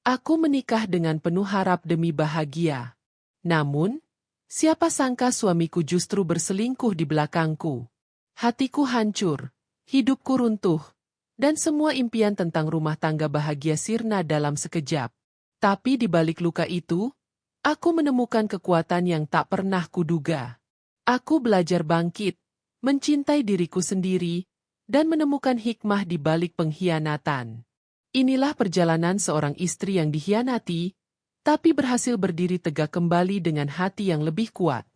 Aku menikah dengan penuh harap demi bahagia. Namun, siapa sangka suamiku justru berselingkuh di belakangku. Hatiku hancur, hidupku runtuh, dan semua impian tentang rumah tangga bahagia sirna dalam sekejap. Tapi di balik luka itu, aku menemukan kekuatan yang tak pernah kuduga. Aku belajar bangkit, mencintai diriku sendiri, dan menemukan hikmah di balik pengkhianatan. Inilah perjalanan seorang istri yang dikhianati, tapi berhasil berdiri tegak kembali dengan hati yang lebih kuat.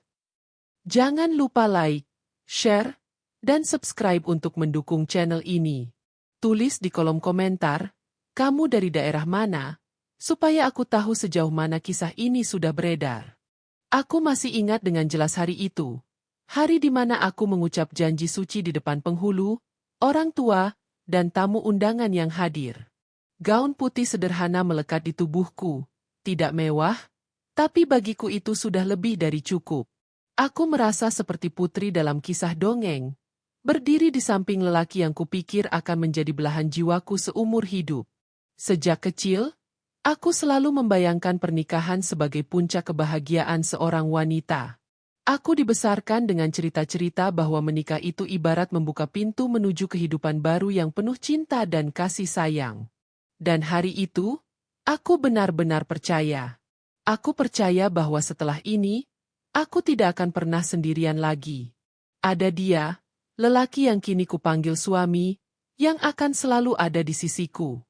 Jangan lupa like, share, dan subscribe untuk mendukung channel ini. Tulis di kolom komentar, kamu dari daerah mana, supaya aku tahu sejauh mana kisah ini sudah beredar. Aku masih ingat dengan jelas hari itu. Hari di mana aku mengucap janji suci di depan penghulu, orang tua, dan tamu undangan yang hadir. Gaun putih sederhana melekat di tubuhku, tidak mewah, tapi bagiku itu sudah lebih dari cukup. Aku merasa seperti putri dalam kisah dongeng, berdiri di samping lelaki yang kupikir akan menjadi belahan jiwaku seumur hidup. Sejak kecil, aku selalu membayangkan pernikahan sebagai puncak kebahagiaan seorang wanita. Aku dibesarkan dengan cerita-cerita bahwa menikah itu ibarat membuka pintu menuju kehidupan baru yang penuh cinta dan kasih sayang. Dan hari itu, aku benar-benar percaya. Aku percaya bahwa setelah ini, aku tidak akan pernah sendirian lagi. Ada dia, lelaki yang kini kupanggil suami, yang akan selalu ada di sisiku.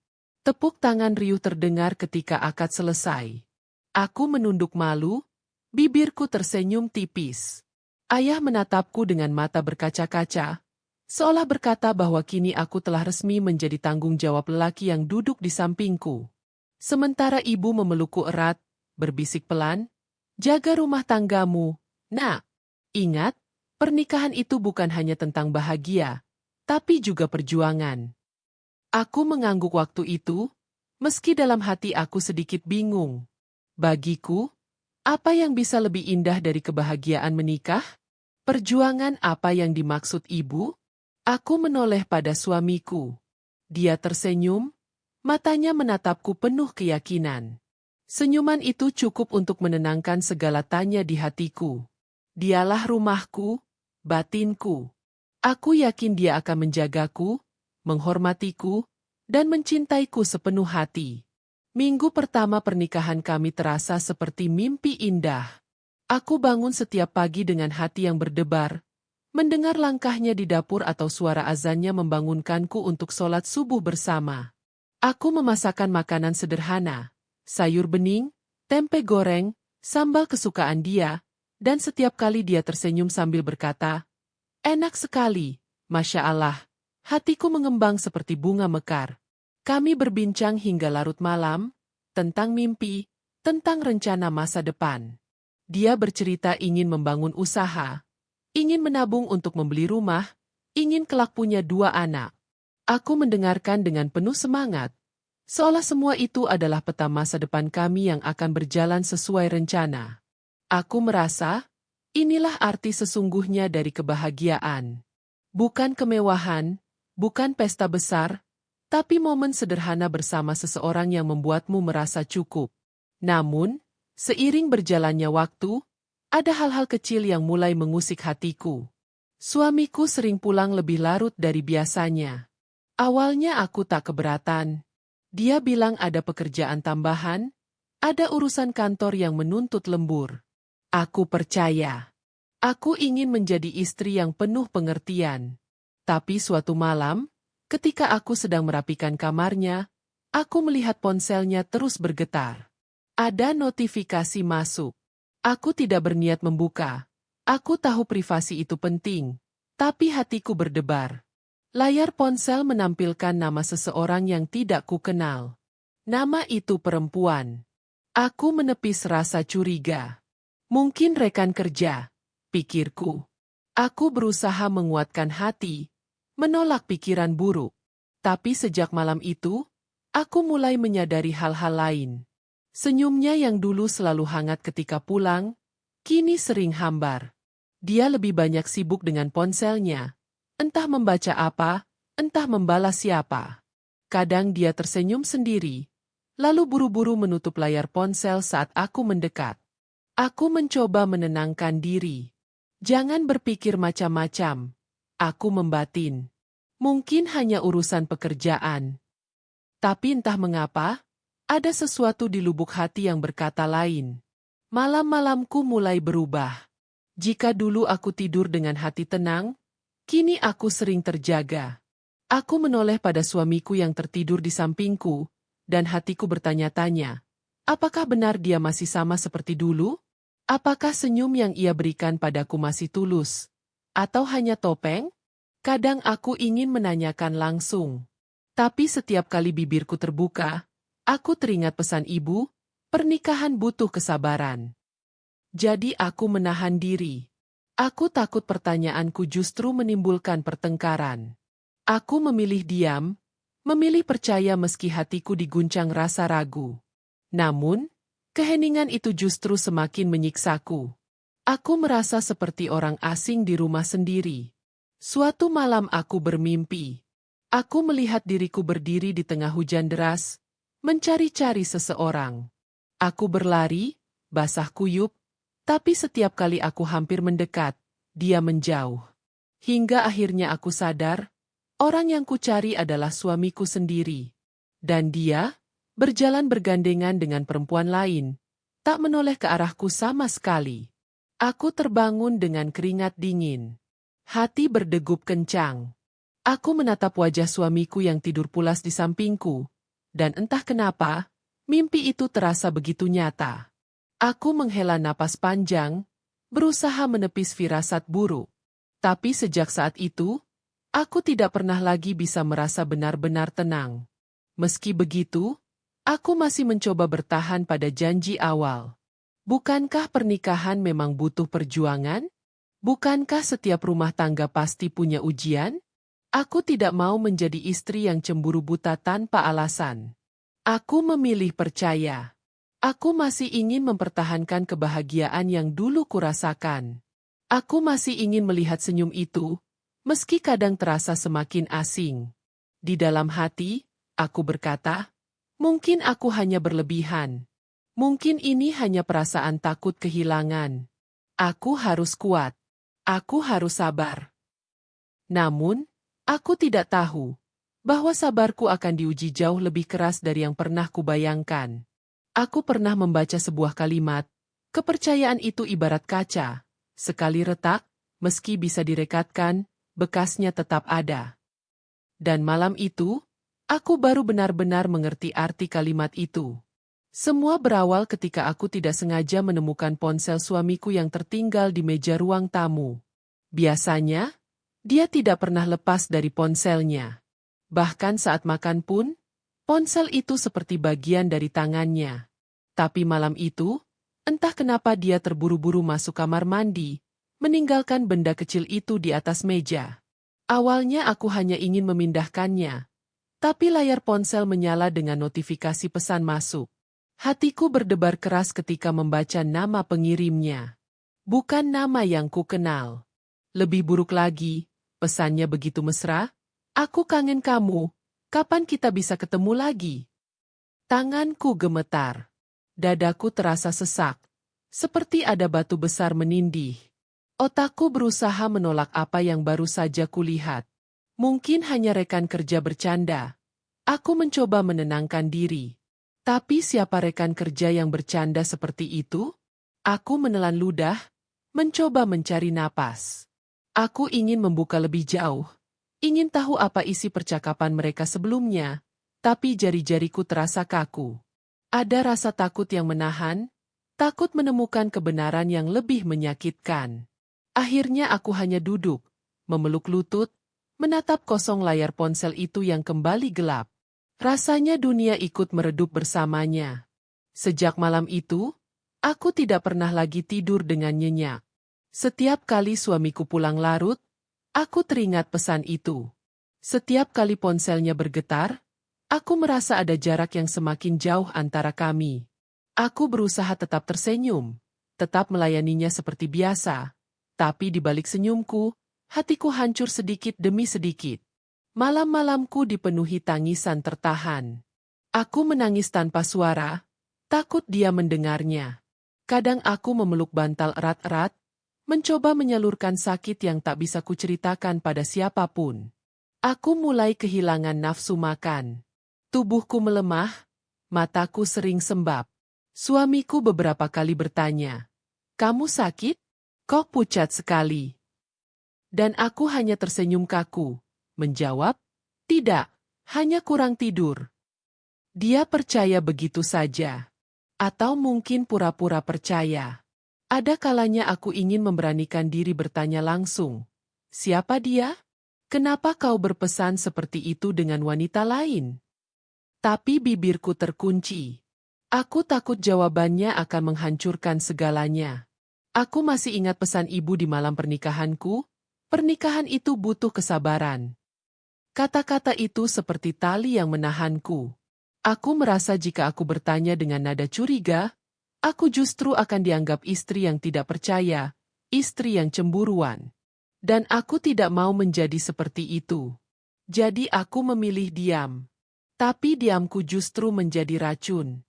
Tepuk tangan riuh terdengar ketika akad selesai. Aku menunduk malu, bibirku tersenyum tipis. Ayah menatapku dengan mata berkaca-kaca, seolah berkata bahwa kini aku telah resmi menjadi tanggung jawab lelaki yang duduk di sampingku. Sementara ibu memelukku erat, berbisik pelan, "Jaga rumah tanggamu, Nak. Ingat, pernikahan itu bukan hanya tentang bahagia, tapi juga perjuangan." Aku mengangguk waktu itu, meski dalam hati aku sedikit bingung. Bagiku, apa yang bisa lebih indah dari kebahagiaan menikah? Perjuangan apa yang dimaksud ibu? Aku menoleh pada suamiku. Dia tersenyum, matanya menatapku penuh keyakinan. Senyuman itu cukup untuk menenangkan segala tanya di hatiku. Dialah rumahku, batinku. Aku yakin dia akan menjagaku, menghormatiku, dan mencintaiku sepenuh hati. Minggu pertama pernikahan kami terasa seperti mimpi indah. Aku bangun setiap pagi dengan hati yang berdebar, mendengar langkahnya di dapur atau suara azannya membangunkanku untuk sholat subuh bersama. Aku memasakkan makanan sederhana, sayur bening, tempe goreng, sambal kesukaan dia, dan setiap kali dia tersenyum sambil berkata, "Enak sekali, Masya Allah." Hatiku mengembang seperti bunga mekar. Kami berbincang hingga larut malam, tentang mimpi, tentang rencana masa depan. Dia bercerita ingin membangun usaha, ingin menabung untuk membeli rumah, ingin kelak punya 2 anak. Aku mendengarkan dengan penuh semangat, seolah semua itu adalah peta masa depan kami yang akan berjalan sesuai rencana. Aku merasa, inilah arti sesungguhnya dari kebahagiaan. Bukan kemewahan, bukan pesta besar, tapi momen sederhana bersama seseorang yang membuatmu merasa cukup. Namun, seiring berjalannya waktu, ada hal-hal kecil yang mulai mengusik hatiku. Suamiku sering pulang lebih larut dari biasanya. Awalnya aku tak keberatan. Dia bilang ada pekerjaan tambahan, ada urusan kantor yang menuntut lembur. Aku percaya. Aku ingin menjadi istri yang penuh pengertian. Tapi suatu malam, ketika aku sedang merapikan kamarnya, aku melihat ponselnya terus bergetar. Ada notifikasi masuk. Aku tidak berniat membuka. Aku tahu privasi itu penting, tapi hatiku berdebar. Layar ponsel menampilkan nama seseorang yang tidak kukenal. Nama itu perempuan. Aku menepis rasa curiga. Mungkin rekan kerja, pikirku. Aku berusaha menguatkan hati, menolak pikiran buruk. Tapi sejak malam itu, aku mulai menyadari hal-hal lain. Senyumnya yang dulu selalu hangat ketika pulang, kini sering hambar. Dia lebih banyak sibuk dengan ponselnya. Entah membaca apa, entah membalas siapa. Kadang dia tersenyum sendiri, lalu buru-buru menutup layar ponsel saat aku mendekat. Aku mencoba menenangkan diri. Jangan berpikir macam-macam. Aku membatin. Mungkin hanya urusan pekerjaan. Tapi entah mengapa, ada sesuatu di lubuk hati yang berkata lain. Malam-malamku mulai berubah. Jika dulu aku tidur dengan hati tenang, kini aku sering terjaga. Aku menoleh pada suamiku yang tertidur di sampingku, dan hatiku bertanya-tanya, apakah benar dia masih sama seperti dulu? Apakah senyum yang ia berikan padaku masih tulus? Atau hanya topeng? Kadang aku ingin menanyakan langsung. Tapi setiap kali bibirku terbuka, aku teringat pesan ibu, pernikahan butuh kesabaran. Jadi aku menahan diri. Aku takut pertanyaanku justru menimbulkan pertengkaran. Aku memilih diam, memilih percaya meski hatiku diguncang rasa ragu. Namun, keheningan itu justru semakin menyiksaku. Aku merasa seperti orang asing di rumah sendiri. Suatu malam aku bermimpi. Aku melihat diriku berdiri di tengah hujan deras, mencari-cari seseorang. Aku berlari, basah kuyup, tapi setiap kali aku hampir mendekat, dia menjauh. Hingga akhirnya aku sadar, orang yang kucari adalah suamiku sendiri. Dan dia, berjalan bergandengan dengan perempuan lain, tak menoleh ke arahku sama sekali. Aku terbangun dengan keringat dingin. Hati berdegup kencang. Aku menatap wajah suamiku yang tidur pulas di sampingku, dan entah kenapa, mimpi itu terasa begitu nyata. Aku menghela napas panjang, berusaha menepis firasat buruk. Tapi sejak saat itu, aku tidak pernah lagi bisa merasa benar-benar tenang. Meski begitu, aku masih mencoba bertahan pada janji awal. Bukankah pernikahan memang butuh perjuangan? Bukankah setiap rumah tangga pasti punya ujian? Aku tidak mau menjadi istri yang cemburu buta tanpa alasan. Aku memilih percaya. Aku masih ingin mempertahankan kebahagiaan yang dulu kurasakan. Aku masih ingin melihat senyum itu, meski kadang terasa semakin asing. Di dalam hati, aku berkata, mungkin aku hanya berlebihan. Mungkin ini hanya perasaan takut kehilangan. Aku harus kuat. Aku harus sabar. Namun, aku tidak tahu bahwa sabarku akan diuji jauh lebih keras dari yang pernah kubayangkan. Aku pernah membaca sebuah kalimat, kepercayaan itu ibarat kaca. Sekali retak, meski bisa direkatkan, bekasnya tetap ada. Dan malam itu, aku baru benar-benar mengerti arti kalimat itu. Semua berawal ketika aku tidak sengaja menemukan ponsel suamiku yang tertinggal di meja ruang tamu. Biasanya, dia tidak pernah lepas dari ponselnya. Bahkan saat makan pun, ponsel itu seperti bagian dari tangannya. Tapi malam itu, entah kenapa dia terburu-buru masuk kamar mandi, meninggalkan benda kecil itu di atas meja. Awalnya aku hanya ingin memindahkannya, tapi layar ponsel menyala dengan notifikasi pesan masuk. Hatiku berdebar keras ketika membaca nama pengirimnya. Bukan nama yang ku kenal. Lebih buruk lagi, pesannya begitu mesra, aku kangen kamu, kapan kita bisa ketemu lagi? Tanganku gemetar. Dadaku terasa sesak, seperti ada batu besar menindih. Otakku berusaha menolak apa yang baru saja kulihat. Mungkin hanya rekan kerja bercanda. Aku mencoba menenangkan diri. Tapi siapa rekan kerja yang bercanda seperti itu? Aku menelan ludah, mencoba mencari napas. Aku ingin membuka lebih jauh, ingin tahu apa isi percakapan mereka sebelumnya, tapi jari-jariku terasa kaku. Ada rasa takut yang menahan, takut menemukan kebenaran yang lebih menyakitkan. Akhirnya aku hanya duduk, memeluk lutut, menatap kosong layar ponsel itu yang kembali gelap. Rasanya dunia ikut meredup bersamanya. Sejak malam itu, aku tidak pernah lagi tidur dengan nyenyak. Setiap kali suamiku pulang larut, aku teringat pesan itu. Setiap kali ponselnya bergetar, aku merasa ada jarak yang semakin jauh antara kami. Aku berusaha tetap tersenyum, tetap melayaninya seperti biasa. Tapi di balik senyumku, hatiku hancur sedikit demi sedikit. Malam-malamku dipenuhi tangisan tertahan. Aku menangis tanpa suara, takut dia mendengarnya. Kadang aku memeluk bantal erat-erat, mencoba menyalurkan sakit yang tak bisa kuceritakan pada siapapun. Aku mulai kehilangan nafsu makan. Tubuhku melemah, mataku sering sembab. Suamiku beberapa kali bertanya, "Kamu sakit? Kok pucat sekali?" Dan aku hanya tersenyum kaku, menjawab, "Tidak, hanya kurang tidur." Dia percaya begitu saja. Atau mungkin pura-pura percaya. Ada kalanya aku ingin memberanikan diri bertanya langsung, "Siapa dia? Kenapa kau berpesan seperti itu dengan wanita lain?" Tapi bibirku terkunci. Aku takut jawabannya akan menghancurkan segalanya. Aku masih ingat pesan ibu di malam pernikahanku, pernikahan itu butuh kesabaran. Kata-kata itu seperti tali yang menahanku. Aku merasa jika aku bertanya dengan nada curiga, aku justru akan dianggap istri yang tidak percaya, istri yang cemburuan. Dan aku tidak mau menjadi seperti itu. Jadi aku memilih diam. Tapi diamku justru menjadi racun.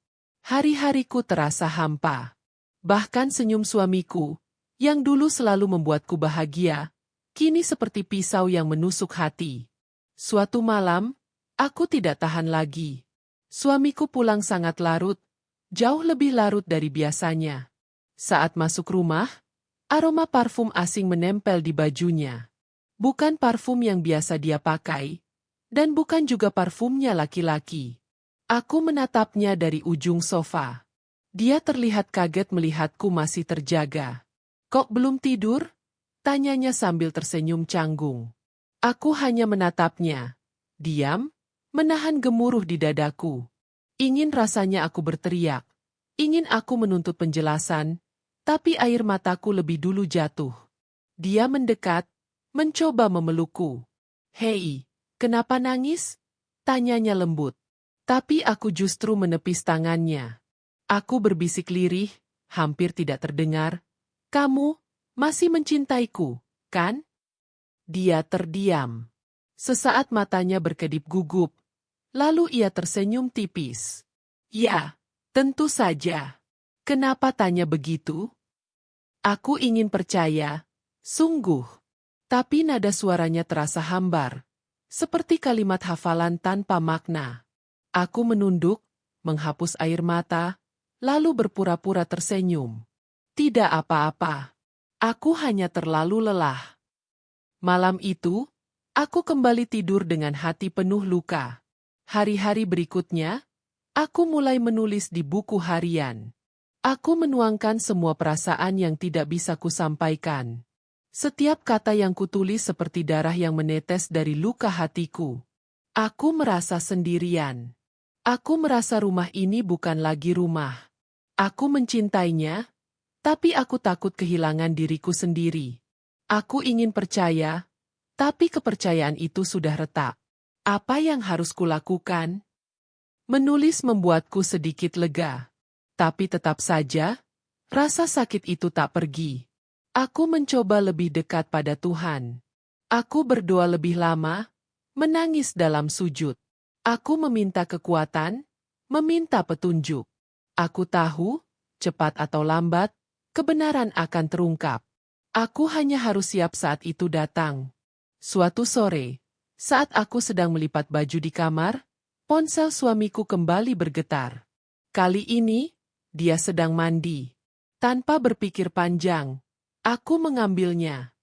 Hari-hariku terasa hampa. Bahkan senyum suamiku, yang dulu selalu membuatku bahagia, kini seperti pisau yang menusuk hati. Suatu malam, aku tidak tahan lagi. Suamiku pulang sangat larut, jauh lebih larut dari biasanya. Saat masuk rumah, aroma parfum asing menempel di bajunya. Bukan parfum yang biasa dia pakai, dan bukan juga parfumnya laki-laki. Aku menatapnya dari ujung sofa. Dia terlihat kaget melihatku masih terjaga. "Kok belum tidur?" tanyanya sambil tersenyum canggung. Aku hanya menatapnya. Diam, menahan gemuruh di dadaku. Ingin rasanya aku berteriak. Ingin aku menuntut penjelasan, tapi air mataku lebih dulu jatuh. Dia mendekat, mencoba memelukku. "Hei, kenapa nangis?" tanyanya lembut. Tapi aku justru menepis tangannya. Aku berbisik lirih, hampir tidak terdengar. "Kamu masih mencintaiku, kan?" Dia terdiam. Sesaat matanya berkedip gugup, lalu ia tersenyum tipis. "Ya, tentu saja." "Kenapa tanya begitu?" Aku ingin percaya, sungguh. Tapi nada suaranya terasa hambar, seperti kalimat hafalan tanpa makna. Aku menunduk, menghapus air mata, lalu berpura-pura tersenyum. "Tidak apa-apa. Aku hanya terlalu lelah." Malam itu, aku kembali tidur dengan hati penuh luka. Hari-hari berikutnya, aku mulai menulis di buku harian. Aku menuangkan semua perasaan yang tidak bisa kusampaikan. Setiap kata yang kutulis seperti darah yang menetes dari luka hatiku. Aku merasa sendirian. Aku merasa rumah ini bukan lagi rumah. Aku mencintainya, tapi aku takut kehilangan diriku sendiri. Aku ingin percaya, tapi kepercayaan itu sudah retak. Apa yang harus kulakukan? Menulis membuatku sedikit lega. Tapi tetap saja, rasa sakit itu tak pergi. Aku mencoba lebih dekat pada Tuhan. Aku berdoa lebih lama, menangis dalam sujud. Aku meminta kekuatan, meminta petunjuk. Aku tahu, cepat atau lambat, kebenaran akan terungkap. Aku hanya harus siap saat itu datang. Suatu sore, saat aku sedang melipat baju di kamar, ponsel suamiku kembali bergetar. Kali ini, dia sedang mandi. Tanpa berpikir panjang, aku mengambilnya.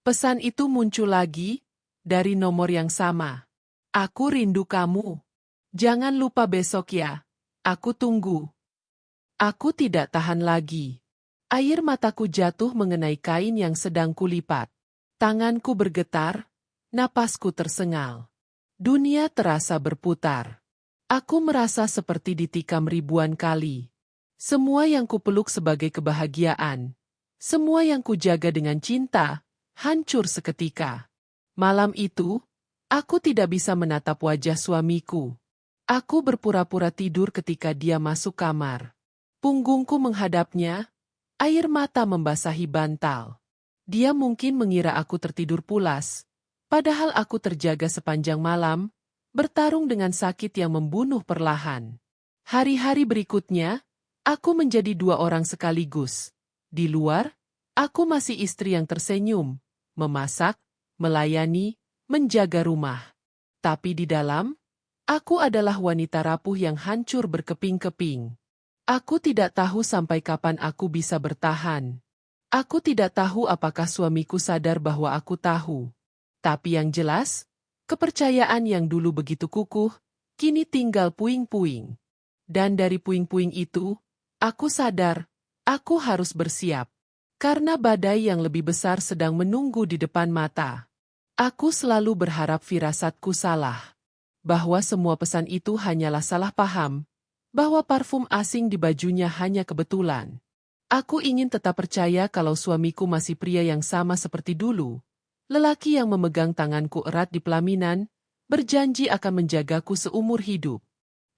Pesan itu muncul lagi, dari nomor yang sama. "Aku rindu kamu. Jangan lupa besok ya. Aku tunggu." Aku tidak tahan lagi. Air mataku jatuh mengenai kain yang sedang kulipat. Tanganku bergetar, napasku tersengal. Dunia terasa berputar. Aku merasa seperti ditikam ribuan kali. Semua yang kupeluk sebagai kebahagiaan, semua yang kujaga dengan cinta, hancur seketika. Malam itu, aku tidak bisa menatap wajah suamiku. Aku berpura-pura tidur ketika dia masuk kamar. Punggungku menghadapnya, air mata membasahi bantal. Dia mungkin mengira aku tertidur pulas, padahal aku terjaga sepanjang malam, bertarung dengan sakit yang membunuh perlahan. Hari-hari berikutnya, aku menjadi dua orang sekaligus. Di luar, aku masih istri yang tersenyum, memasak, melayani, menjaga rumah. Tapi di dalam, aku adalah wanita rapuh yang hancur berkeping-keping. Aku tidak tahu sampai kapan aku bisa bertahan. Aku tidak tahu apakah suamiku sadar bahwa aku tahu. Tapi yang jelas, kepercayaan yang dulu begitu kukuh, kini tinggal puing-puing. Dan dari puing-puing itu, aku sadar, aku harus bersiap. Karena badai yang lebih besar sedang menunggu di depan mata. Aku selalu berharap firasatku salah. Bahwa semua pesan itu hanyalah salah paham. Bahwa parfum asing di bajunya hanya kebetulan. Aku ingin tetap percaya kalau suamiku masih pria yang sama seperti dulu. Lelaki yang memegang tanganku erat di pelaminan, berjanji akan menjagaku seumur hidup.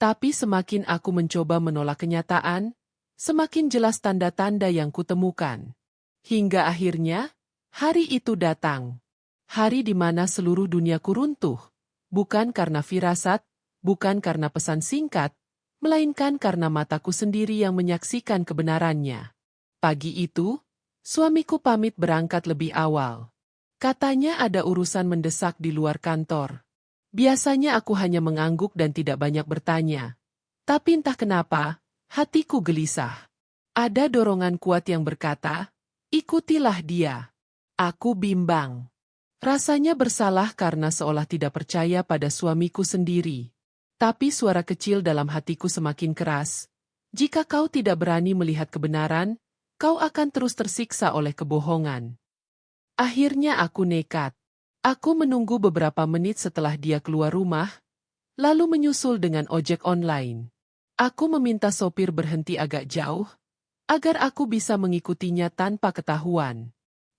Tapi semakin aku mencoba menolak kenyataan, semakin jelas tanda-tanda yang kutemukan. Hingga akhirnya, hari itu datang. Hari di mana seluruh duniaku runtuh. Bukan karena firasat, bukan karena pesan singkat, melainkan karena mataku sendiri yang menyaksikan kebenarannya. Pagi itu, suamiku pamit berangkat lebih awal. Katanya ada urusan mendesak di luar kantor. Biasanya aku hanya mengangguk dan tidak banyak bertanya. Tapi entah kenapa, hatiku gelisah. Ada dorongan kuat yang berkata, ikutilah dia. Aku bimbang. Rasanya bersalah karena seolah tidak percaya pada suamiku sendiri. Tapi suara kecil dalam hatiku semakin keras. Jika kau tidak berani melihat kebenaran, kau akan terus tersiksa oleh kebohongan. Akhirnya aku nekat. Aku menunggu beberapa menit setelah dia keluar rumah, lalu menyusul dengan ojek online. Aku meminta sopir berhenti agak jauh, agar aku bisa mengikutinya tanpa ketahuan.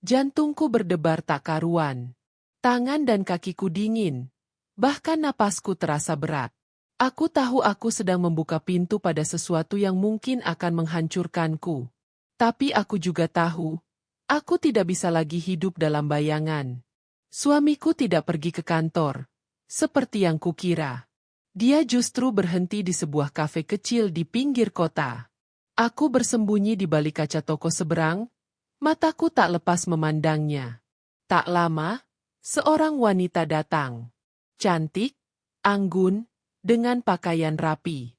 Jantungku berdebar tak karuan. Tangan dan kakiku dingin. Bahkan napasku terasa berat. Aku tahu aku sedang membuka pintu pada sesuatu yang mungkin akan menghancurkanku. Tapi aku juga tahu, aku tidak bisa lagi hidup dalam bayangan. Suamiku tidak pergi ke kantor, seperti yang kukira. Dia justru berhenti di sebuah kafe kecil di pinggir kota. Aku bersembunyi di balik kaca toko seberang, mataku tak lepas memandangnya. Tak lama, seorang wanita datang. Cantik, anggun, dengan pakaian rapi.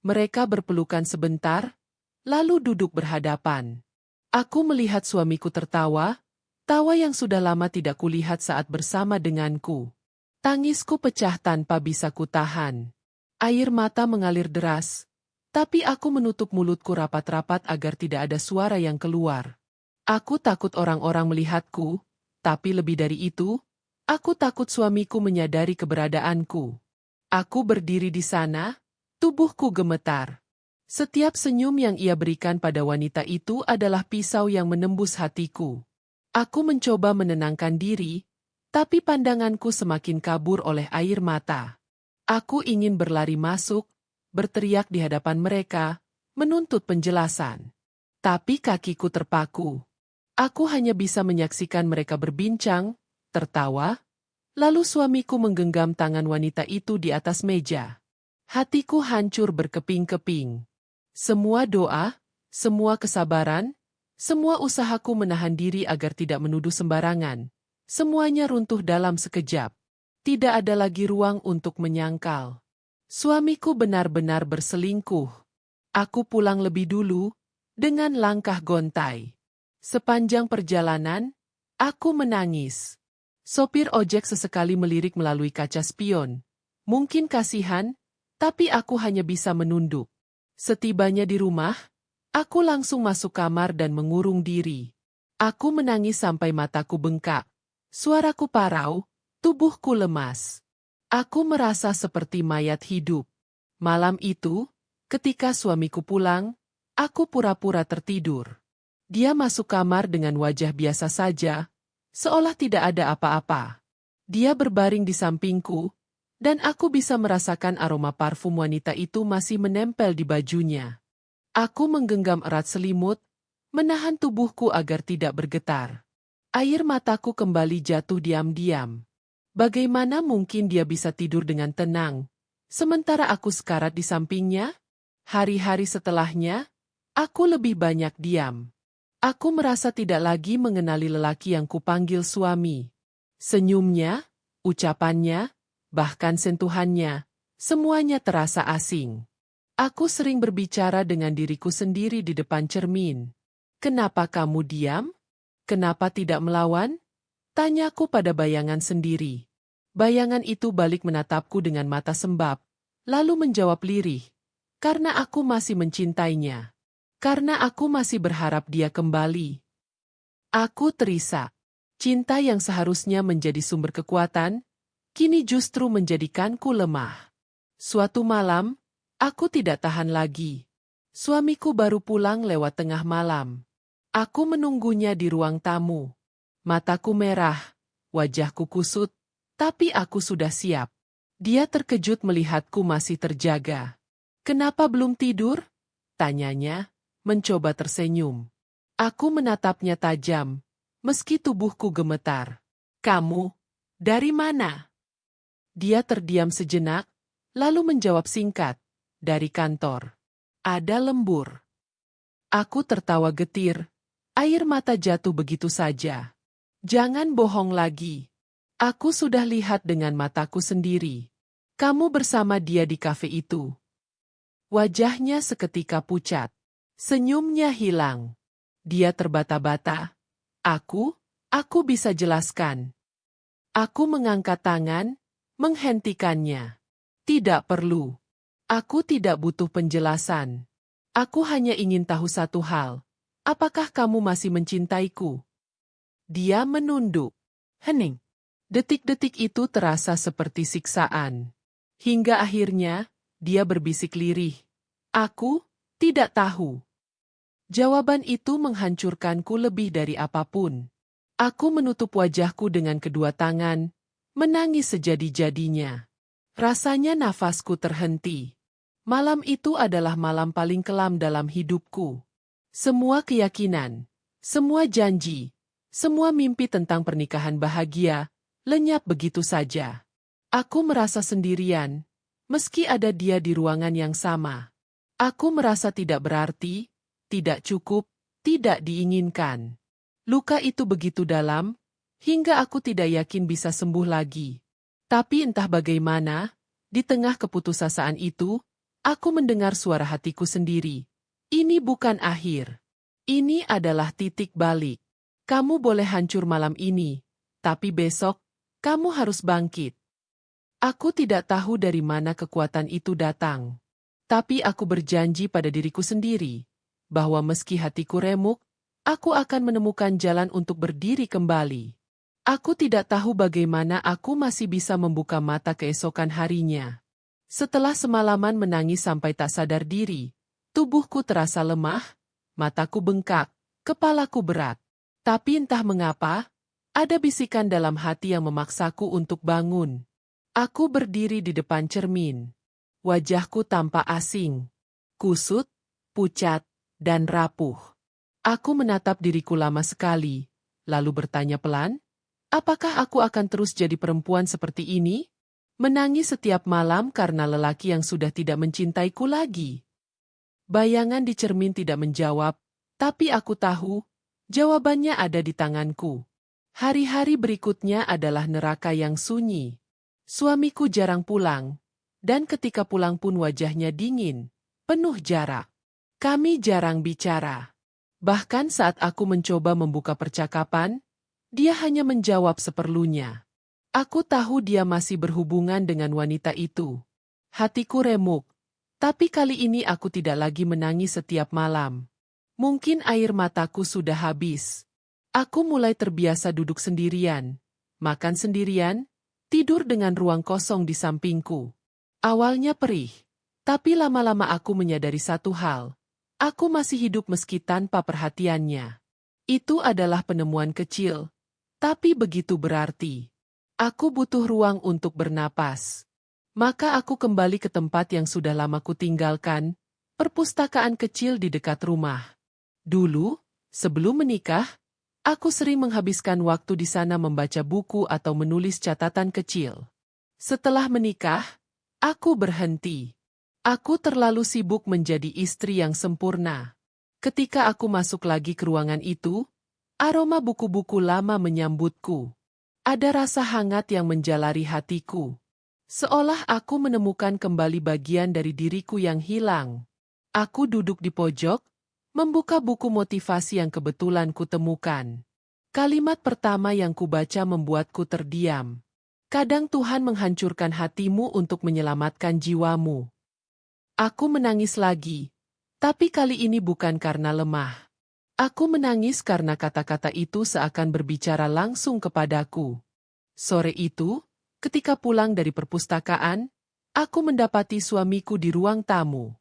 Mereka berpelukan sebentar, lalu duduk berhadapan. Aku melihat suamiku tertawa, tawa yang sudah lama tidak kulihat saat bersama denganku. Tangisku pecah tanpa bisa kutahan. Air mata mengalir deras, tapi aku menutup mulutku rapat-rapat agar tidak ada suara yang keluar. Aku takut orang-orang melihatku, tapi lebih dari itu, aku takut suamiku menyadari keberadaanku. Aku berdiri di sana, tubuhku gemetar. Setiap senyum yang ia berikan pada wanita itu adalah pisau yang menembus hatiku. Aku mencoba menenangkan diri, tapi pandanganku semakin kabur oleh air mata. Aku ingin berlari masuk, berteriak di hadapan mereka, menuntut penjelasan. Tapi kakiku terpaku. Aku hanya bisa menyaksikan mereka berbincang, tertawa, lalu suamiku menggenggam tangan wanita itu di atas meja. Hatiku hancur berkeping-keping. Semua doa, semua kesabaran, semua usahaku menahan diri agar tidak menuduh sembarangan. Semuanya runtuh dalam sekejap. Tidak ada lagi ruang untuk menyangkal. Suamiku benar-benar berselingkuh. Aku pulang lebih dulu, dengan langkah gontai. Sepanjang perjalanan, aku menangis. Sopir ojek sesekali melirik melalui kaca spion. Mungkin kasihan, tapi aku hanya bisa menunduk. Setibanya di rumah, aku langsung masuk kamar dan mengurung diri. Aku menangis sampai mataku bengkak. Suaraku parau, tubuhku lemas. Aku merasa seperti mayat hidup. Malam itu, ketika suamiku pulang, aku pura-pura tertidur. Dia masuk kamar dengan wajah biasa saja, seolah tidak ada apa-apa. Dia berbaring di sampingku, dan aku bisa merasakan aroma parfum wanita itu masih menempel di bajunya. Aku menggenggam erat selimut, menahan tubuhku agar tidak bergetar. Air mataku kembali jatuh diam-diam. Bagaimana mungkin dia bisa tidur dengan tenang, sementara aku sekarat di sampingnya? Hari-hari setelahnya, aku lebih banyak diam. Aku merasa tidak lagi mengenali lelaki yang kupanggil suami. Senyumnya, ucapannya, bahkan sentuhannya, semuanya terasa asing. Aku sering berbicara dengan diriku sendiri di depan cermin. Kenapa kamu diam? Kenapa tidak melawan? Tanyaku pada bayangan sendiri. Bayangan itu balik menatapku dengan mata sembab, lalu menjawab lirih. Karena aku masih mencintainya. Karena aku masih berharap dia kembali. Aku terisak. Cinta yang seharusnya menjadi sumber kekuatan, kini justru menjadikanku lemah. Suatu malam, aku tidak tahan lagi. Suamiku baru pulang lewat tengah malam. Aku menunggunya di ruang tamu. Mataku merah, wajahku kusut, tapi aku sudah siap. Dia terkejut melihatku masih terjaga. Kenapa belum tidur? Tanyanya, mencoba tersenyum. Aku menatapnya tajam, meski tubuhku gemetar. Kamu, dari mana? Dia terdiam sejenak, lalu menjawab singkat, dari kantor. Ada lembur. Aku tertawa getir, air mata jatuh begitu saja. Jangan bohong lagi. Aku sudah lihat dengan mataku sendiri. Kamu bersama dia di kafe itu. Wajahnya seketika pucat. Senyumnya hilang. Dia terbata-bata. Aku bisa jelaskan. Aku mengangkat tangan, menghentikannya. Tidak perlu. Aku tidak butuh penjelasan. Aku hanya ingin tahu satu hal. Apakah kamu masih mencintaiku? Dia menunduk. Hening. Detik-detik itu terasa seperti siksaan. Hingga akhirnya, dia berbisik lirih. Aku tidak tahu. Jawaban itu menghancurkanku lebih dari apapun. Aku menutup wajahku dengan kedua tangan, menangis sejadi-jadinya. Rasanya nafasku terhenti. Malam itu adalah malam paling kelam dalam hidupku. Semua keyakinan, semua janji, semua mimpi tentang pernikahan bahagia, lenyap begitu saja. Aku merasa sendirian, meski ada dia di ruangan yang sama. Aku merasa tidak berarti, tidak cukup, tidak diinginkan. Luka itu begitu dalam, hingga aku tidak yakin bisa sembuh lagi. Tapi entah bagaimana, di tengah keputusasaan itu, aku mendengar suara hatiku sendiri. Ini bukan akhir. Ini adalah titik balik. Kamu boleh hancur malam ini, tapi besok, kamu harus bangkit. Aku tidak tahu dari mana kekuatan itu datang. Tapi aku berjanji pada diriku sendiri, bahwa meski hatiku remuk, aku akan menemukan jalan untuk berdiri kembali. Aku tidak tahu bagaimana aku masih bisa membuka mata keesokan harinya. Setelah semalaman menangis sampai tak sadar diri, tubuhku terasa lemah, mataku bengkak, kepalaku berat. Tapi entah mengapa, ada bisikan dalam hati yang memaksaku untuk bangun. Aku berdiri di depan cermin. Wajahku tampak asing, kusut, pucat, dan rapuh. Aku menatap diriku lama sekali, lalu bertanya pelan, apakah aku akan terus jadi perempuan seperti ini? Menangis setiap malam karena lelaki yang sudah tidak mencintaiku lagi. Bayangan di cermin tidak menjawab, tapi aku tahu, jawabannya ada di tanganku. Hari-hari berikutnya adalah neraka yang sunyi. Suamiku jarang pulang, dan ketika pulang pun wajahnya dingin, penuh jarak. Kami jarang bicara. Bahkan saat aku mencoba membuka percakapan, dia hanya menjawab seperlunya. Aku tahu dia masih berhubungan dengan wanita itu. Hatiku remuk, tapi kali ini aku tidak lagi menangis setiap malam. Mungkin air mataku sudah habis. Aku mulai terbiasa duduk sendirian, makan sendirian, tidur dengan ruang kosong di sampingku. Awalnya perih, tapi lama-lama aku menyadari satu hal. Aku masih hidup meski tanpa perhatiannya. Itu adalah penemuan kecil, tapi begitu berarti. Aku butuh ruang untuk bernapas. Maka aku kembali ke tempat yang sudah lama kutinggalkan, perpustakaan kecil di dekat rumah. Dulu, sebelum menikah, Aku sering menghabiskan waktu di sana membaca buku atau menulis catatan kecil. Setelah menikah, aku berhenti. Aku terlalu sibuk menjadi istri yang sempurna. Ketika aku masuk lagi ke ruangan itu, aroma buku-buku lama menyambutku. Ada rasa hangat yang menjalari hatiku. Seolah aku menemukan kembali bagian dari diriku yang hilang. Aku duduk di pojok, membuka buku motivasi yang kebetulan kutemukan. Kalimat pertama yang kubaca membuatku terdiam. Kadang Tuhan menghancurkan hatimu untuk menyelamatkan jiwamu. Aku menangis lagi, tapi kali ini bukan karena lemah. Aku menangis karena kata-kata itu seakan berbicara langsung kepadaku. Sore itu, ketika pulang dari perpustakaan, aku mendapati suamiku di ruang tamu.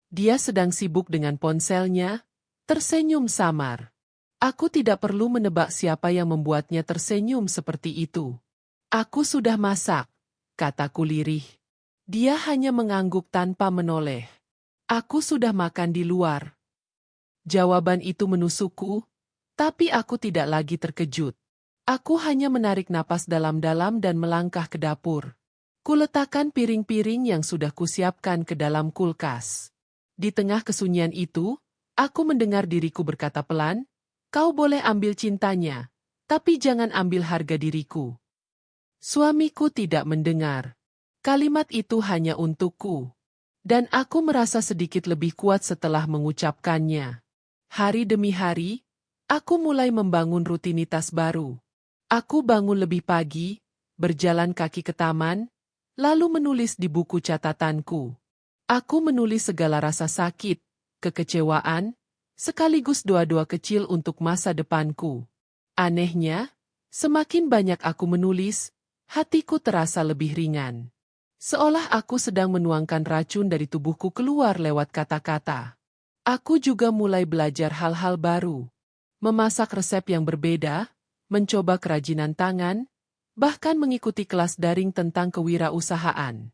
Dia sedang sibuk dengan ponselnya, tersenyum samar. Aku tidak perlu menebak siapa yang membuatnya tersenyum seperti itu. Aku sudah masak, kataku lirih. Dia hanya mengangguk tanpa menoleh. Aku sudah makan di luar. Jawaban itu menusukku, tapi aku tidak lagi terkejut. Aku hanya menarik napas dalam-dalam dan melangkah ke dapur. Kuletakkan piring-piring yang sudah kusiapkan ke dalam kulkas. Di tengah kesunyian itu, aku mendengar diriku berkata pelan, "Kau boleh ambil cintanya, tapi jangan ambil harga diriku." Suamiku tidak mendengar. Kalimat itu hanya untukku. Dan aku merasa sedikit lebih kuat setelah mengucapkannya. Hari demi hari, aku mulai membangun rutinitas baru. Aku bangun lebih pagi, berjalan kaki ke taman, lalu menulis di buku catatanku. Aku menulis segala rasa sakit, kekecewaan, sekaligus doa-doa kecil untuk masa depanku. Anehnya, semakin banyak aku menulis, hatiku terasa lebih ringan. Seolah aku sedang menuangkan racun dari tubuhku keluar lewat kata-kata. Aku juga mulai belajar hal-hal baru. Memasak resep yang berbeda, mencoba kerajinan tangan, bahkan mengikuti kelas daring tentang kewirausahaan.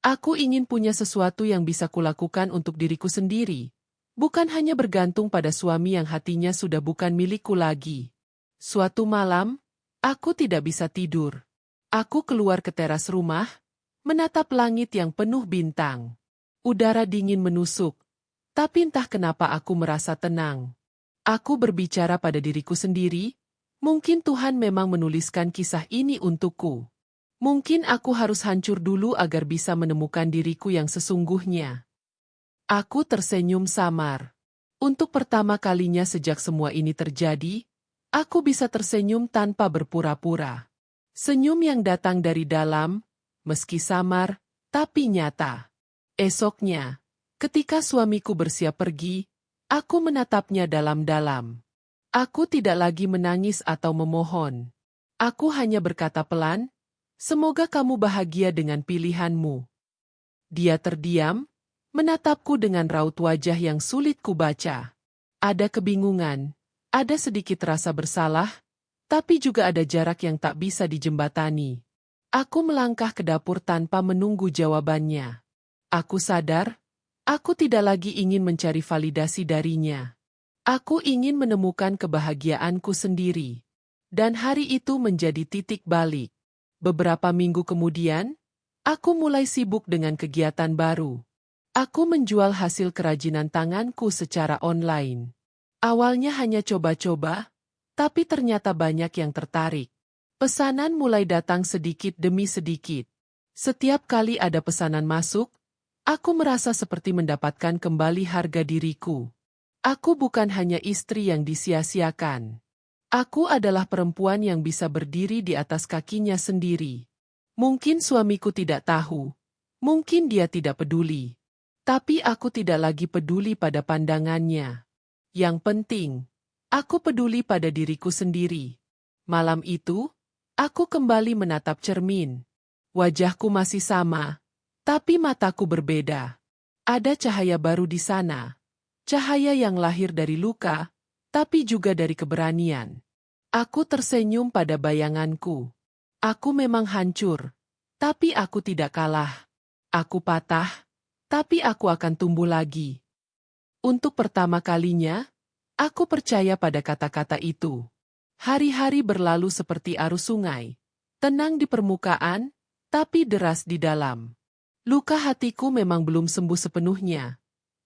Aku ingin punya sesuatu yang bisa kulakukan untuk diriku sendiri, bukan hanya bergantung pada suami yang hatinya sudah bukan milikku lagi. Suatu malam, aku tidak bisa tidur. Aku keluar ke teras rumah, menatap langit yang penuh bintang. Udara dingin menusuk, tapi entah kenapa aku merasa tenang. Aku berbicara pada diriku sendiri, mungkin Tuhan memang menuliskan kisah ini untukku. Mungkin aku harus hancur dulu agar bisa menemukan diriku yang sesungguhnya. Aku tersenyum samar. Untuk pertama kalinya sejak semua ini terjadi, aku bisa tersenyum tanpa berpura-pura. Senyum yang datang dari dalam, meski samar, tapi nyata. Esoknya, ketika suamiku bersiap pergi, aku menatapnya dalam-dalam. Aku tidak lagi menangis atau memohon. Aku hanya berkata pelan, "Semoga kamu bahagia dengan pilihanmu." Dia terdiam, menatapku dengan raut wajah yang sulit kubaca. Ada kebingungan, ada sedikit rasa bersalah, tapi juga ada jarak yang tak bisa dijembatani. Aku melangkah ke dapur tanpa menunggu jawabannya. Aku sadar, aku tidak lagi ingin mencari validasi darinya. Aku ingin menemukan kebahagiaanku sendiri. Dan hari itu menjadi titik balik. Beberapa minggu kemudian, aku mulai sibuk dengan kegiatan baru. Aku menjual hasil kerajinan tanganku secara online. Awalnya hanya coba-coba, tapi ternyata banyak yang tertarik. Pesanan mulai datang sedikit demi sedikit. Setiap kali ada pesanan masuk, aku merasa seperti mendapatkan kembali harga diriku. Aku bukan hanya istri yang disia-siakan. Aku adalah perempuan yang bisa berdiri di atas kakinya sendiri. Mungkin suamiku tidak tahu. Mungkin dia tidak peduli. Tapi aku tidak lagi peduli pada pandangannya. Yang penting, aku peduli pada diriku sendiri. Malam itu, aku kembali menatap cermin. Wajahku masih sama, tapi mataku berbeda. Ada cahaya baru di sana. Cahaya yang lahir dari luka, tapi juga dari keberanian. Aku tersenyum pada bayanganku. Aku memang hancur, tapi aku tidak kalah. Aku patah, tapi aku akan tumbuh lagi. Untuk pertama kalinya, aku percaya pada kata-kata itu. Hari-hari berlalu seperti arus sungai. Tenang di permukaan, tapi deras di dalam. Luka hatiku memang belum sembuh sepenuhnya.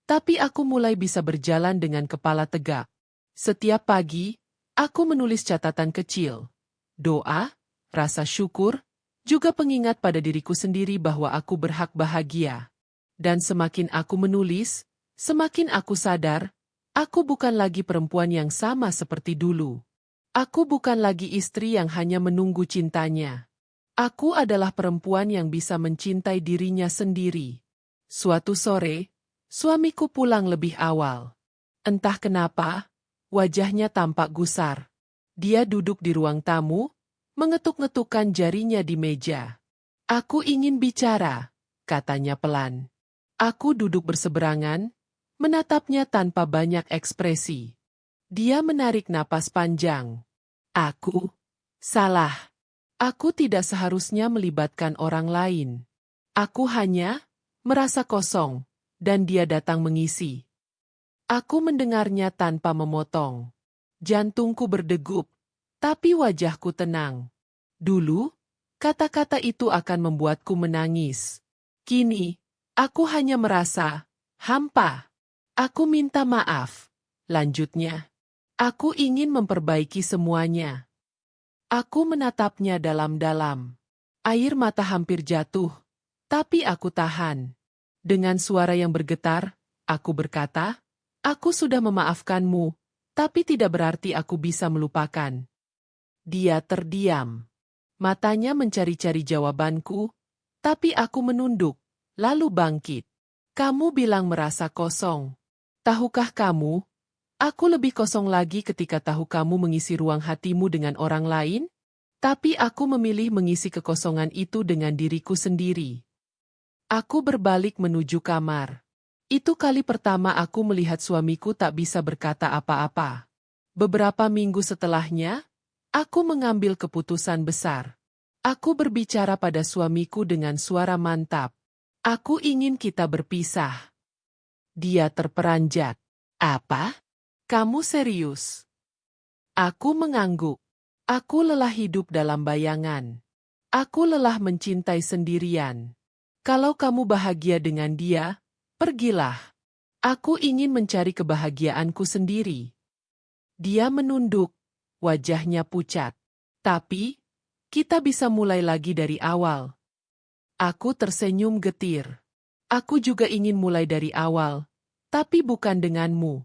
Tapi aku mulai bisa berjalan dengan kepala tegak. Setiap pagi, aku menulis catatan kecil. Doa, rasa syukur, juga pengingat pada diriku sendiri bahwa aku berhak bahagia. Dan semakin aku menulis, semakin aku sadar, aku bukan lagi perempuan yang sama seperti dulu. Aku bukan lagi istri yang hanya menunggu cintanya. Aku adalah perempuan yang bisa mencintai dirinya sendiri. Suatu sore, suamiku pulang lebih awal. Entah kenapa, wajahnya tampak gusar. Dia duduk di ruang tamu, mengetuk-ngetukkan jarinya di meja. "Aku ingin bicara," katanya pelan. Aku duduk berseberangan, menatapnya tanpa banyak ekspresi. Dia menarik napas panjang. "Aku salah. Aku tidak seharusnya melibatkan orang lain. Aku hanya merasa kosong, dan dia datang mengisi." Aku mendengarnya tanpa memotong. Jantungku berdegup, tapi wajahku tenang. Dulu, kata-kata itu akan membuatku menangis. Kini, aku hanya merasa hampa. "Aku minta maaf," lanjutnya. "Aku ingin memperbaiki semuanya." Aku menatapnya dalam-dalam. Air mata hampir jatuh, tapi aku tahan. Dengan suara yang bergetar, aku berkata, "Aku sudah memaafkanmu, tapi tidak berarti aku bisa melupakan." Dia terdiam. Matanya mencari-cari jawabanku, tapi aku menunduk, lalu bangkit. "Kamu bilang merasa kosong. Tahukah kamu, aku lebih kosong lagi ketika tahu kamu mengisi ruang hatimu dengan orang lain? Tapi aku memilih mengisi kekosongan itu dengan diriku sendiri." Aku berbalik menuju kamar. Itu kali pertama aku melihat suamiku tak bisa berkata apa-apa. Beberapa minggu setelahnya, aku mengambil keputusan besar. Aku berbicara pada suamiku dengan suara mantap. "Aku ingin kita berpisah." Dia terperanjat. "Apa? Kamu serius?" Aku mengangguk. Aku lelah hidup dalam bayangan. Aku lelah mencintai sendirian. "Kalau kamu bahagia dengan dia, pergilah. Aku ingin mencari kebahagiaanku sendiri." Dia menunduk, wajahnya pucat. "Tapi, kita bisa mulai lagi dari awal." Aku tersenyum getir. "Aku juga ingin mulai dari awal, tapi bukan denganmu."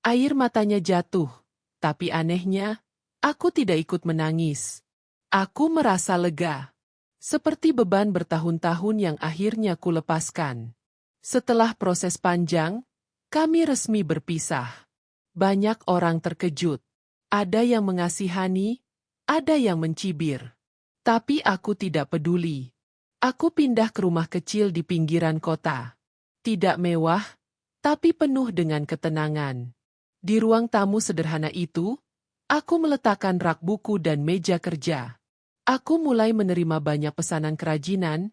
Air matanya jatuh, tapi anehnya, aku tidak ikut menangis. Aku merasa lega. Seperti beban bertahun-tahun yang akhirnya kulepaskan. Setelah proses panjang, kami resmi berpisah. Banyak orang terkejut. Ada yang mengasihani, ada yang mencibir. Tapi aku tidak peduli. Aku pindah ke rumah kecil di pinggiran kota. Tidak mewah, tapi penuh dengan ketenangan. Di ruang tamu sederhana itu, aku meletakkan rak buku dan meja kerja. Aku mulai menerima banyak pesanan kerajinan,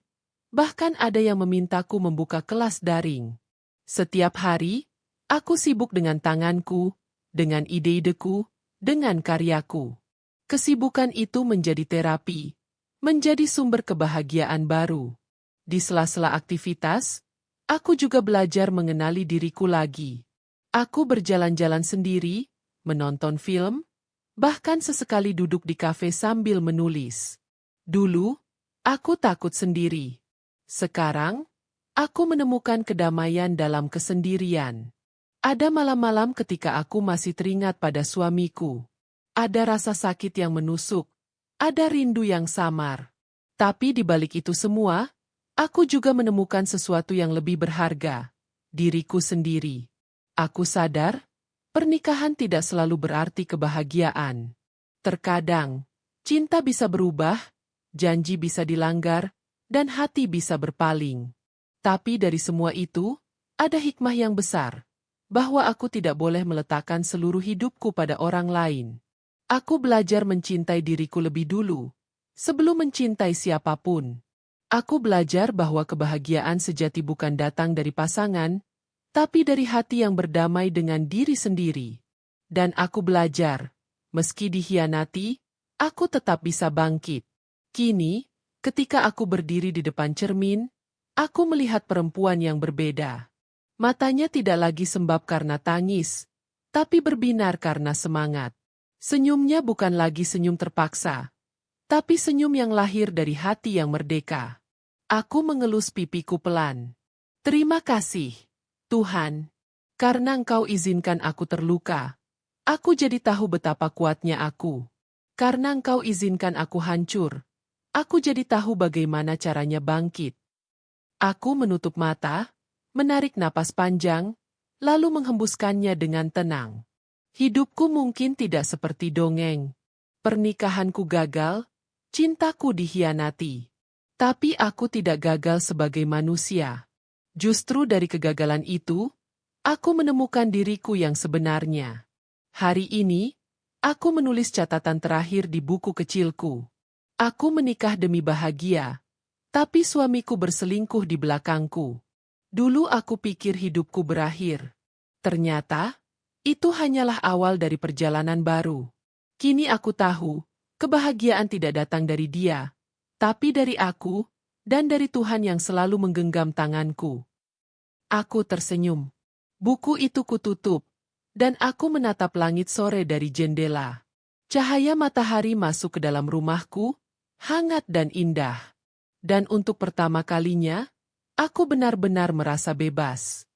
bahkan ada yang memintaku membuka kelas daring. Setiap hari, aku sibuk dengan tanganku, dengan ide-ideku, dengan karyaku. Kesibukan itu menjadi terapi, menjadi sumber kebahagiaan baru. Di sela-sela aktivitas, aku juga belajar mengenali diriku lagi. Aku berjalan-jalan sendiri, menonton film, bahkan sesekali duduk di kafe sambil menulis. Dulu, aku takut sendiri. Sekarang, aku menemukan kedamaian dalam kesendirian. Ada malam-malam ketika aku masih teringat pada suamiku. Ada rasa sakit yang menusuk, ada rindu yang samar. Tapi di balik itu semua, aku juga menemukan sesuatu yang lebih berharga, diriku sendiri. Aku sadar, pernikahan tidak selalu berarti kebahagiaan. Terkadang, cinta bisa berubah, janji bisa dilanggar, dan hati bisa berpaling. Tapi dari semua itu, ada hikmah yang besar, bahwa aku tidak boleh meletakkan seluruh hidupku pada orang lain. Aku belajar mencintai diriku lebih dulu, sebelum mencintai siapapun. Aku belajar bahwa kebahagiaan sejati bukan datang dari pasangan, tapi dari hati yang berdamai dengan diri sendiri. Dan aku belajar, Meski dikhianati, aku tetap bisa bangkit. Kini, ketika aku berdiri di depan cermin, aku melihat perempuan yang berbeda. Matanya tidak lagi sembab karena tangis, tapi berbinar karena semangat. Senyumnya bukan lagi senyum terpaksa, tapi senyum yang lahir dari hati yang merdeka. Aku mengelus pipiku pelan. Terima kasih, Tuhan. Karena Engkau izinkan aku terluka, aku jadi tahu betapa kuatnya aku. Karena Engkau izinkan aku hancur, aku jadi tahu bagaimana caranya bangkit. Aku menutup mata, menarik napas panjang, lalu menghembuskannya dengan tenang. Hidupku mungkin tidak seperti dongeng. Pernikahanku gagal, cintaku dikhianati. Tapi aku tidak gagal sebagai manusia. Justru dari kegagalan itu, aku menemukan diriku yang sebenarnya. Hari ini, aku menulis catatan terakhir di buku kecilku. Aku menikah demi bahagia, tapi suamiku berselingkuh di belakangku. Dulu aku pikir hidupku berakhir. Ternyata, itu hanyalah awal dari perjalanan baru. Kini aku tahu, kebahagiaan tidak datang dari dia, tapi dari aku, dan dari Tuhan yang selalu menggenggam tanganku. Aku tersenyum. Buku itu kututup, dan aku menatap langit sore dari jendela. Cahaya matahari masuk ke dalam rumahku, hangat dan indah. Dan untuk pertama kalinya, aku benar-benar merasa bebas.